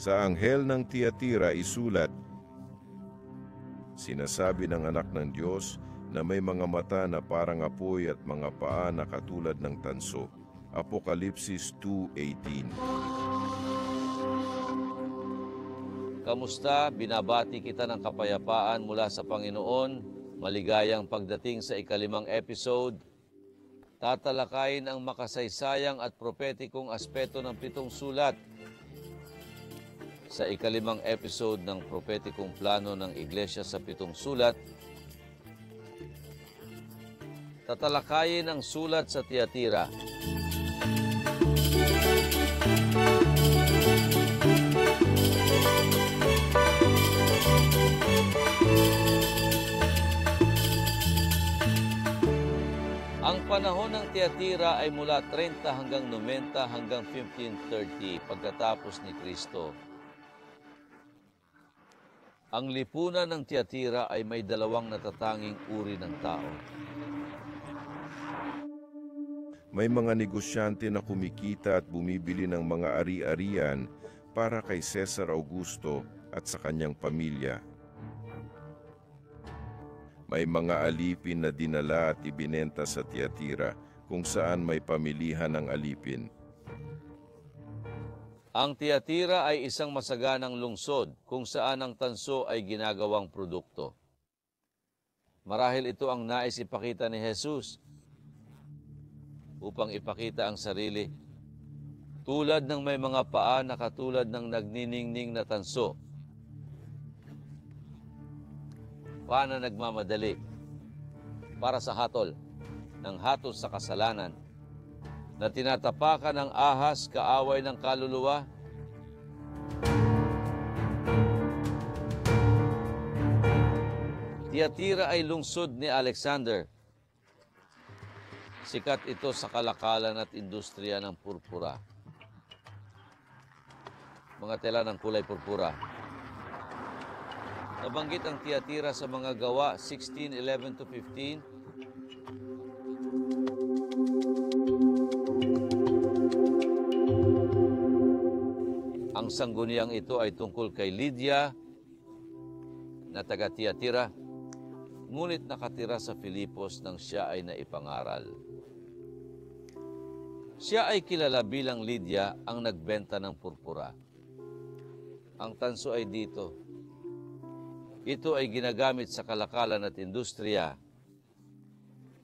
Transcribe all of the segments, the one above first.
Sa anghel ng Tiatira isulat, sinasabi ng anak ng Diyos na may mga mata na parang apoy at mga paa na katulad ng tanso. Apokalipsis 2:18. Kamusta? Binabati kita ng kapayapaan mula sa Panginoon. Maligayang pagdating sa ikalimang episode. Tatalakayin ang makasaysayang at propetikong aspeto ng 7 sulat. Sa ikalimang episode ng propetikong plano ng Iglesia sa 7 sulat, tatalakayin ang sulat sa Tiatira. Ang panahon ng Tiatira ay mula 30 hanggang 90 hanggang 1530 pagkatapos ni Kristo. Ang lipunan ng Tiatira ay may 2 natatanging uri ng tao. May mga negosyante na kumikita at bumibili ng mga ari-arian para kay Cesar Augusto at sa kanyang pamilya. May mga alipin na dinala at ibinenta sa Tiatira kung saan may pamilihan ng alipin. Ang Tiatira ay isang masaganang lungsod kung saan ang tanso ay ginagawang produkto. Marahil ito ang nais ipakita ni Jesus upang ipakita ang sarili tulad ng may mga paa na katulad ng nagniningning na tanso. Paa na nagmamadali para sa hatol ng hatos sa kasalanan, na tinatapakan ng ahas kaaway ng kaluluwa. Tiatira ay lungsod ni Alexander. Sikat ito sa kalakalan at industriya ng purpura. Mga tela ng kulay purpura. Nabanggit ang Tiatira sa mga gawa 16:11-15. Ang sangguniang ito ay tungkol kay Lydia na taga Tiatira, ngunit nakatira sa Filipos nang siya ay naipangaral. Siya ay kilala bilang Lydia ang nagbenta ng purpura. Ang tanso ay dito. Ito ay ginagamit sa kalakalan at industriya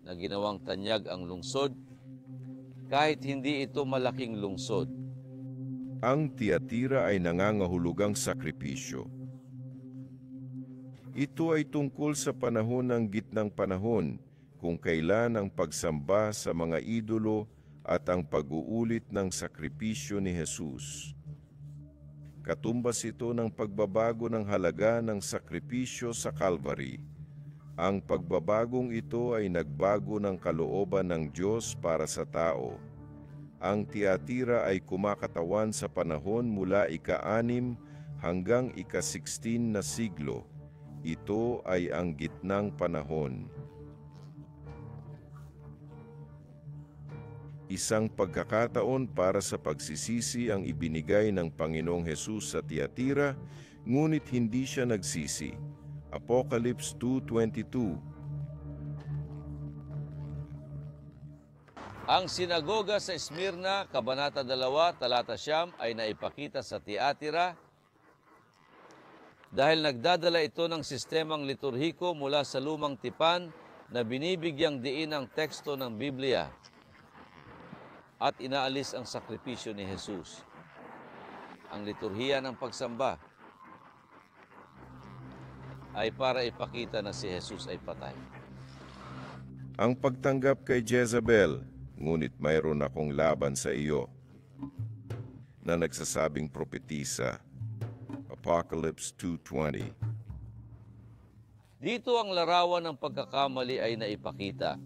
na ginawang tanyag ang lungsod kahit hindi ito malaking lungsod. Ang Tiatira ay nangangahulugang sakripisyo. Ito ay tungkol sa panahon ng gitnang panahon, kung kailan ang pagsamba sa mga idolo at ang pag-uulit ng sakripisyo ni Jesus. Katumbas ito ng pagbabago ng halaga ng sakripisyo sa Calvary. Ang pagbabagong ito ay nagbago ng kalooban ng Diyos para sa tao. Ang Tiatira ay kumakatawan sa panahon mula ika-6 hanggang ika-16 na siglo. Ito ay ang gitnang panahon. Isang pagkakataon para sa pagsisisi ang ibinigay ng Panginoong Hesus sa Tiatira, ngunit hindi siya nagsisi. Apocalypse 2:22. Ang sinagoga sa Smyrna, Kabanata 2, Talata 9 ay naipakita sa Tiatira dahil nagdadala ito ng sistemang liturhiko mula sa lumang tipan na binibigyang diin ang teksto ng Biblia at inaalis ang sakripisyo ni Jesus. Ang liturhiya ng pagsamba ay para ipakita na si Jesus ay patay. Ang pagtanggap kay Jezebel, ngunit mayroon akong laban sa iyo, na nagsasabing propetisa. Apocalypse 2:20. Dito ang larawan ng pagkakamali ay naipakita.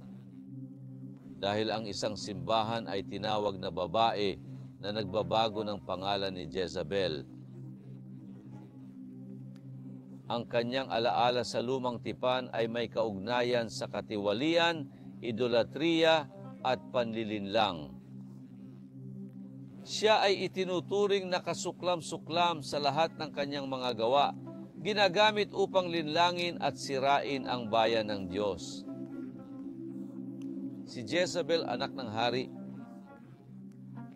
Dahil ang isang simbahan ay tinawag na babae na nagbabago ng pangalan ni Jezebel. Ang kanyang alaala sa lumang tipan ay may kaugnayan sa katiwalian, idolatriya at panlilinlang. Siya ay itinuturing na kasuklam-suklam sa lahat ng kanyang mga gawa, ginagamit upang linlangin at sirain ang bayan ng Diyos. Si Jezebel, anak ng hari,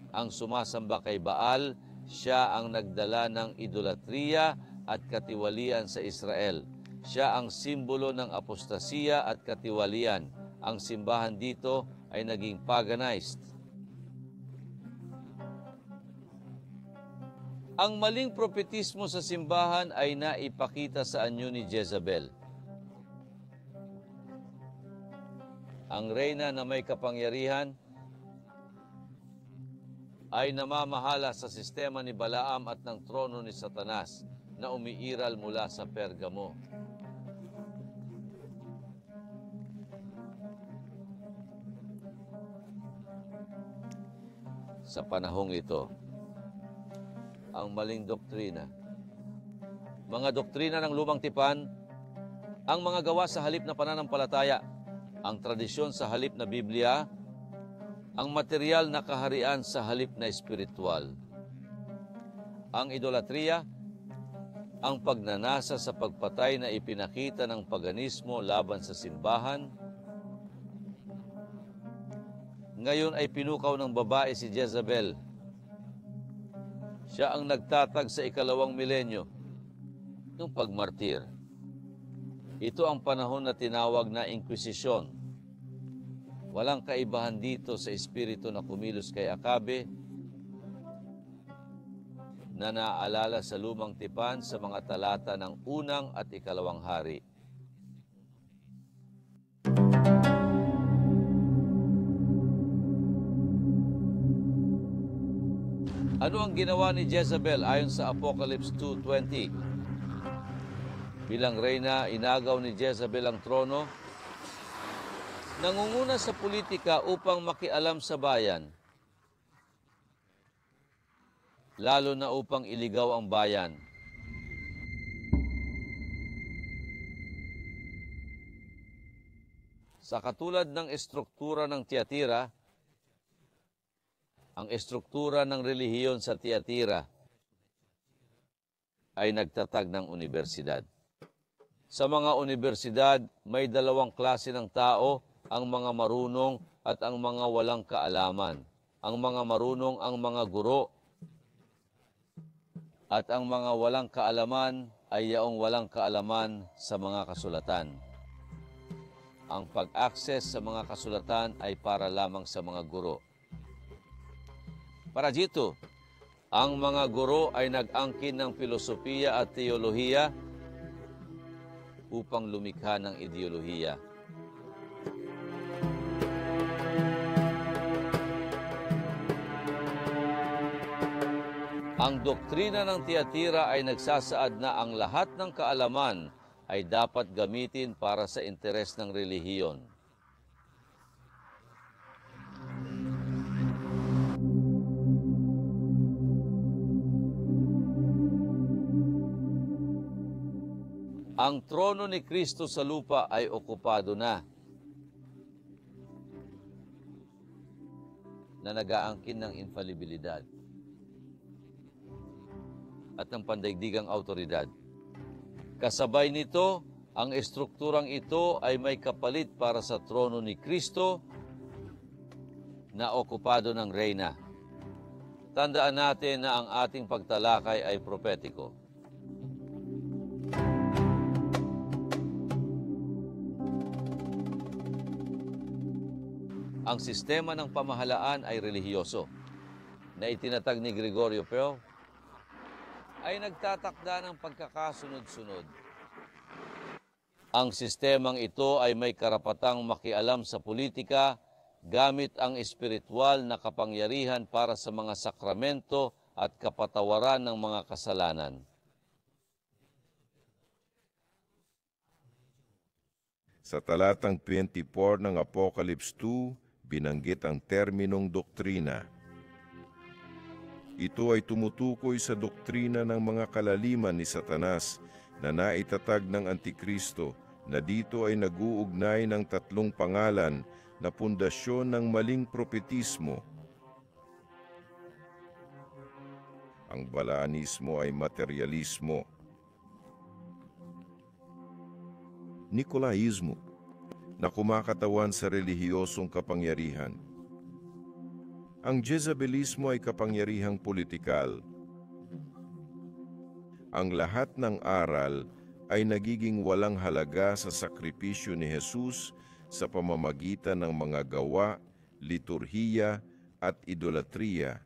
ang sumasamba kay Baal, siya ang nagdala ng idolatriya at katiwalian sa Israel. Siya ang simbolo ng apostasiya at katiwalian. Ang simbahan dito ay naging paganized. Ang maling prophetismo sa simbahan ay naipakita sa anyo ni Jezebel. Ang reyna na may kapangyarihan ay namamahala sa sistema ni Balaam at ng trono ni Satanas na umiiral mula sa Pergamo. Sa panahong ito, ang maling doktrina, mga doktrina ng lumang tipan, ang mga gawa sa halip na pananampalataya, ang tradisyon sa halip na Biblia, ang material na kaharian sa halip na espiritual. Ang idolatriya, ang pagnanasa sa pagpatay na ipinakita ng paganismo laban sa simbahan. Ngayon ay pinukaw ng babae si Jezebel. Siya ang nagtatag sa ikalawang milenyo ng pagmartir. Ito ang panahon na tinawag na Inquisisyon. Walang kaibahan dito sa espiritu na kumilos kay Akabe na naaalala sa lumang tipan sa mga talata ng unang at ikalawang hari. Ano ang ginawa ni Jezebel ayon sa Apocalypse 2:20? Bilang reyna, inagaw ni Jezebel ang trono. Nangunguna sa politika upang makialam sa bayan, lalo na upang iligaw ang bayan. Sa katulad ng estruktura ng Tiatira, ang estruktura ng relihiyon sa Tiatira ay nagtatag ng universidad. Sa mga universidad, may dalawang klase ng tao, ang mga marunong at ang mga walang kaalaman. Ang mga marunong ang mga guro at ang mga walang kaalaman ay yaong walang kaalaman sa mga kasulatan. Ang pag-access sa mga kasulatan ay para lamang sa mga guro. Para dito, ang mga guro ay nag-angkin ng filosofiya at teolohiya upang lumikha ng ideolohiya. Ang doktrina ng Tiatira ay nagsasaad na ang lahat ng kaalaman ay dapat gamitin para sa interes ng relihiyon. Ang trono ni Kristo sa lupa ay okupado na nag-aangkin ng infalibilidad at ng pandaigdigang autoridad. Kasabay nito, ang estrukturang ito ay may kapalit para sa trono ni Kristo na okupado ng reyna. Tandaan natin na ang ating pagtalakay ay propetiko. Ang sistema ng pamahalaan ay relihiyoso na itinatag ni Gregorio Pio ay nagtatakda ng pagkakasunod-sunod. Ang sistemang ito ay may karapatang makialam sa politika gamit ang espiritual na kapangyarihan para sa mga sakramento at kapatawaran ng mga kasalanan. Sa talatang 24 ng Apocalypse 2, binanggit ang terminong doktrina. Ito ay tumutukoy sa doktrina ng mga kalaliman ni Satanas na naitatag ng Antikristo na dito ay nag-uugnay ng tatlong pangalan na pundasyon ng maling propetismo. Ang Balanismo ay materialismo. Nikolaismo, na kumakatawan sa relihiyosong kapangyarihan. Ang Jezabelismo ay kapangyarihang politikal. Ang lahat ng aral ay nagiging walang halaga sa sakripisyo ni Jesus sa pamamagitan ng mga gawa, liturhiya at idolatriya.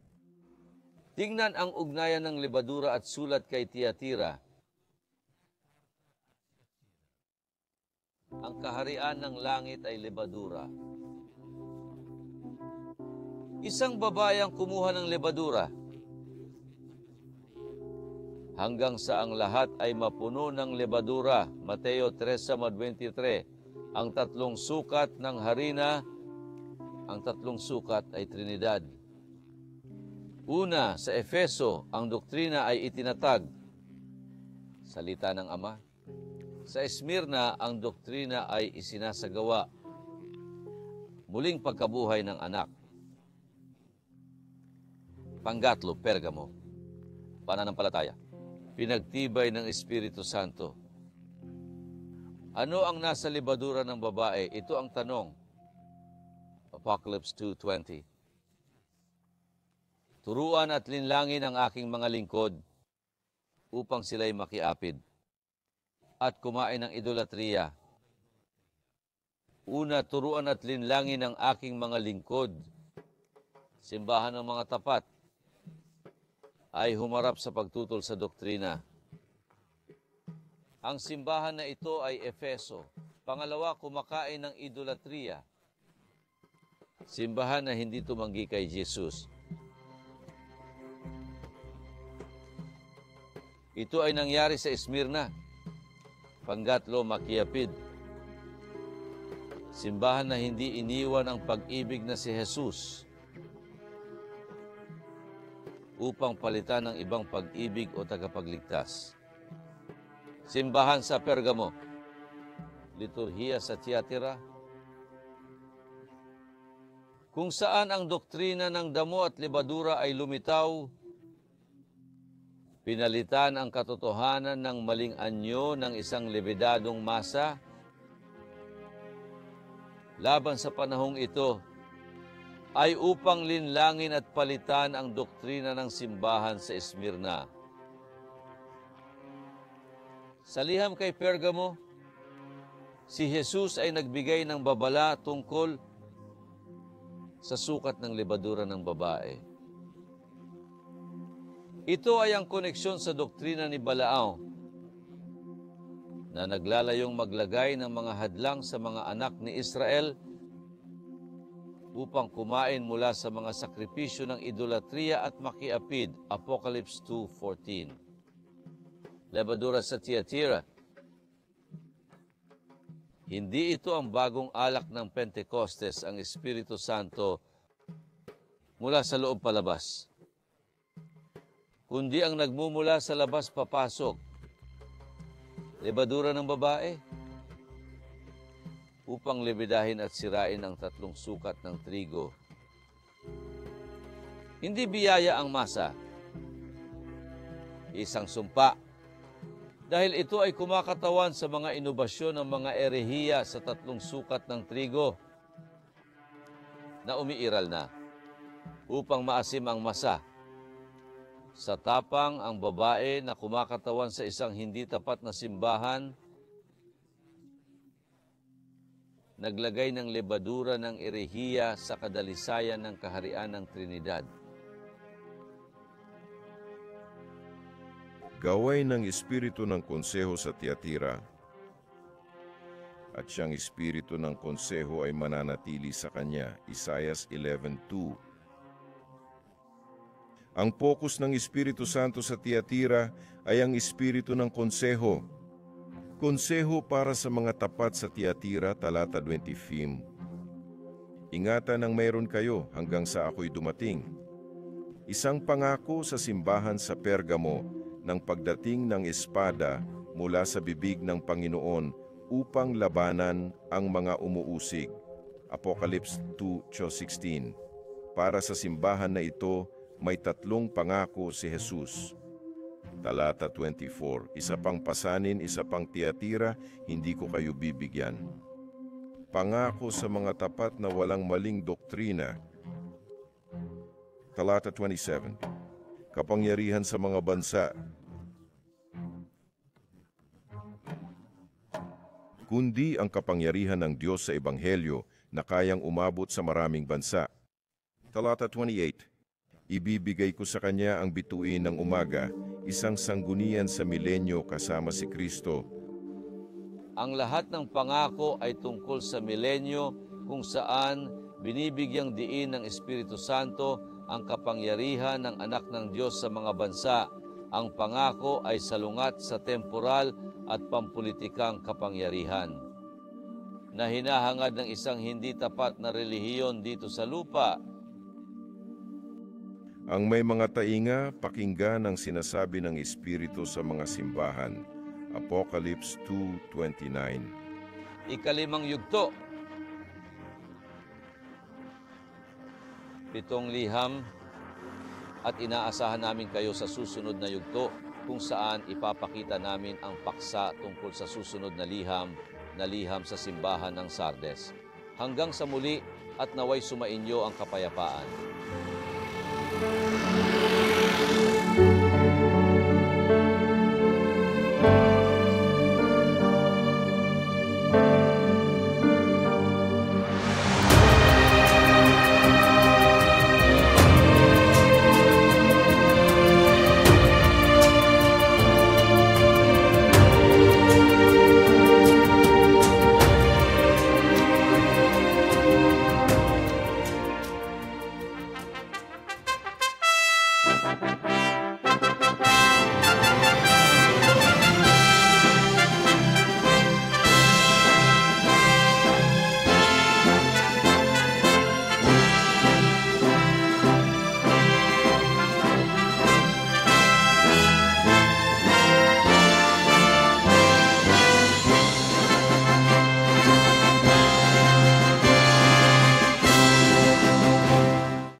Tingnan ang ugnayan ng lebadura at sulat kay Tiatira. Ang kaharian ng langit ay lebadura. Isang babayang kumuha ng lebadura hanggang sa ang lahat ay mapuno ng lebadura. Mateo 3:23. Ang tatlong sukat ng harina, ang tatlong sukat ay Trinidad. Una, sa Efeso, ang doktrina ay itinatag, salita ng Ama. Sa Esmirna, ang doktrina ay isinasagawa, muling pagkabuhay ng anak. Pangatlo, Pergamo, pananampalataya, pinagtibay ng Espiritu Santo. Ano ang nasa libadura ng babae? Ito ang tanong. Apocalypse 2:20. Turuan at linlangin ang aking mga lingkod upang sila'y makiapid at kumain ng idolatriya. Una, turuan at linlangin ang aking mga lingkod. Simbahan ng mga tapat ay humarap sa pagtutol sa doktrina. Ang simbahan na ito ay Efeso. Pangalawa, kumakain ng idolatriya. Simbahan na hindi tumanggi kay Jesus. Ito ay nangyari sa Esmirna. Pangatlo, makiapid. Simbahan na hindi iniwan ang pag-ibig na si Jesus upang palitan ng ibang pag-ibig o tagapagligtas. Simbahan sa Pergamo, liturhiya sa Tiatira, kung saan ang doktrina ng damo at lebadura ay lumitaw, pinalitan ang katotohanan ng maling anyo ng isang lebedadong masa. Laban sa panahong ito ay upang linlangin at palitan ang doktrina ng simbahan sa Esmirna. Sa liham kay Pergamo, si Jesus ay nagbigay ng babala tungkol sa sukat ng lebadura ng babae. Ito ay ang koneksyon sa doktrina ni Balaam na naglalayong maglagay ng mga hadlang sa mga anak ni Israel upang kumain mula sa mga sakripisyo ng idolatriya at makiapid. Apocalypse 2:14. Lebadura sa Tiatira. Hindi ito ang bagong alak ng Pentecostes, ang Espiritu Santo mula sa loob palabas, kundi ang nagmumula sa labas papasok. Lebadura ng babae upang lebedahin at sirain ang tatlong sukat ng trigo. Hindi biyaya ang masa, isang sumpa, dahil ito ay kumakatawan sa mga inobasyon ng mga erehiya sa tatlong sukat ng trigo na umiiral na upang maasim ang masa. Sa tapang ang babae na kumakatawan sa isang hindi tapat na simbahan, naglagay ng lebadura ng erehiya sa kadalisayan ng kaharian ng Trinidad. Gaway ng espiritu ng konseho sa Tiatira, at siyang espiritu ng konseho ay mananatili sa kanya. Isaias 11:2. Ang focus ng Espiritu Santo sa Tiatira ay ang espiritu ng konseho. Konseho para sa mga tapat sa Tiatira, talata 25. Ingatan ang mayroon kayo hanggang sa ako'y dumating. Isang pangako sa simbahan sa Pergamo ng pagdating ng espada mula sa bibig ng Panginoon upang labanan ang mga umuusig. Apocalypse 2:16. Para sa simbahan na ito, may tatlong pangako si Jesus. Talata 24, isa pang pasanin, isa pang Tiatira, hindi ko kayo bibigyan. Pangako sa mga tapat na walang maling doktrina. Talata 27, kapangyarihan sa mga bansa. Kundi ang kapangyarihan ng Diyos sa Ebanghelyo na kayang umabot sa maraming bansa. Talata 28, ibibigay ko sa kanya ang bituin ng umaga, isang sanggunian sa milenyo kasama si Kristo. Ang lahat ng pangako ay tungkol sa milenyo kung saan binibigyang diin ng Espiritu Santo ang kapangyarihan ng anak ng Diyos sa mga bansa. Ang pangako ay salungat sa temporal at pampulitikang kapangyarihan na hinahangad ng isang hindi tapat na relihiyon dito sa lupa. Ang may mga tainga, pakinggan ang sinasabi ng Espiritu sa mga simbahan. Apocalypse 2:29. Ikalimang yugto. 7 liham at inaasahan namin kayo sa susunod na yugto kung saan ipapakita namin ang paksa tungkol sa susunod na liham sa simbahan ng Sardes. Hanggang sa muli at naway sumainyo ang kapayapaan.